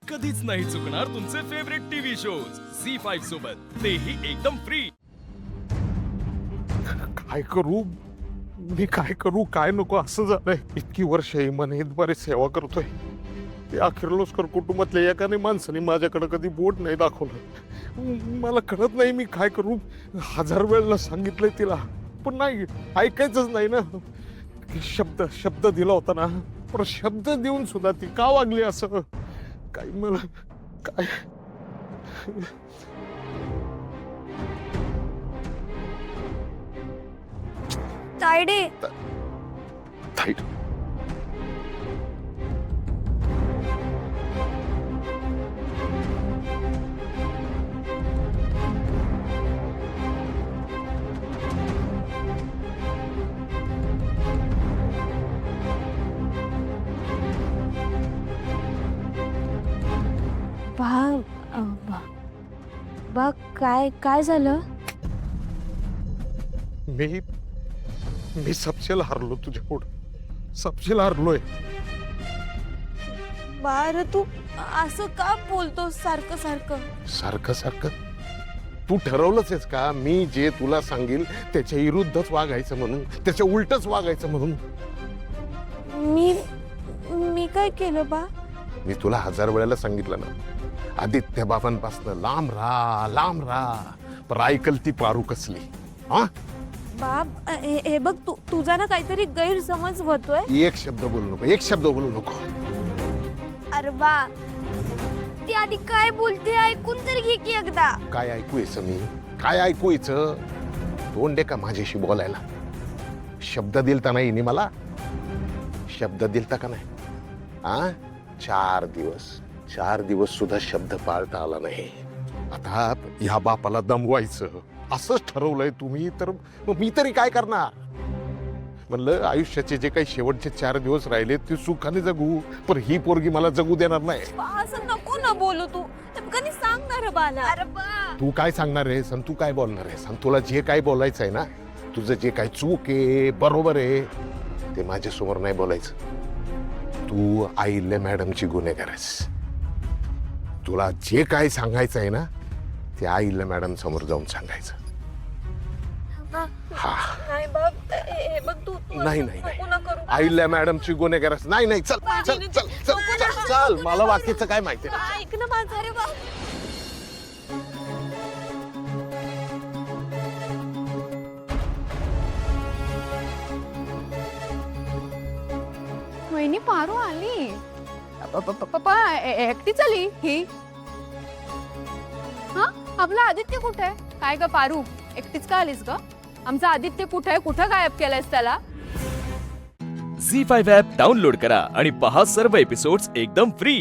कधीच नाही चुकणार तुमचे फेवरेट टीव्ही शोज झी5 सोबत, तेही एकदम फ्री. काय करू मी, काय करू काय नको असं झालंय. इतकी वर्ष इमानतद्वारे सेवा करतोय, ते अखेरलोस्कर कुटुंबातल्या एकाने माणसाने माझ्याकडे कधी बोट नाही दाखवलं. मला कळत नाही मी काय करू. 1000 वेळेला सांगितलंय तिला, पण नाही ऐकायचंच नाही ना. शब्द दिला होता ना, पण शब्द देऊन सुद्धा ती का वागली असं. काय मला काय तायडे, थाईट. बा काय काय झालं? मी सबसेल हारलो तुझ्या पुढं, सबसेल हारलोय. बार तू असं का बोलतो सारखं सारखं? सारखं सारखं तू ठरवलंच आहेस का मी जे तुला सांगेल त्याच्या विरुद्धच वागायचं म्हणून, त्याच्या उलटच वागायचं म्हणून? मी काय केलं बा? मी तुला 1000 वेळेला सांगितलं ना, आदित्य बाबांपासून लांब राहा, पण ऐकल ती पारू कसली. हा बाब, हे बघ, तुझा ना काहीतरी गैरसमज होतोय. एक शब्द बोलू नको. अरे बा, ती आधी काय बोलते ऐकून तर घे की एकदा. काय ऐकूयचं मी, काय ऐकूयचं? तोंड आहे का माझ्याशी बोलायला? शब्द दिलता नाही नी मला, शब्द दिलता का नाही? हा 4 दिवस सुद्धा शब्द पाळता आला नाही. आता ह्या बापाला दमवायचं असंच ठरवलंय तुम्ही, तर मग मी तरी काय करणार? म्हणलं आयुष्याचे जे काही शेवटचे 4 दिवस राहिले ते सुखाने जगू, पण ही पोरगी मला जगू देणार नाही. असं नको ना बोलू तू. कधी सांगणार बाला? अरे बा, तू काय सांगणार आहेस आणि तू काय बोलणार आहेस? आणि तुला जे काय बोलायचं आहे ना, तुझं जे काय चूक आहे बरोबर आहे ते माझ्यासमोर नाही बोलायचं. तू आईले मॅडमची गुन्हेगार आहेस. तुला जे काय सांगायचं आहे ना ते आईला मॅडम समोर जाऊन सांगायचं. हा नाही बाब, हे बघ, तू नाही आईला मॅडमची गुन्हेगार आहेस. नाही चल मला बाकीचं काय माहिती नाही. ऐक ना माझं. अरे बा, वहिनी पारू आली. पप्पा एकटीच आली ही? हा, आपला आदित्य कुठे आहे? काय ग पारू, एकटीच का आलीस ग? आमचा आदित्य कुठे आहे? कुठं गायब केलंयस त्याला? झी5 ॲप डाउनलोड करा आणि पहा सर्व एपिसोड्स एकदम फ्री.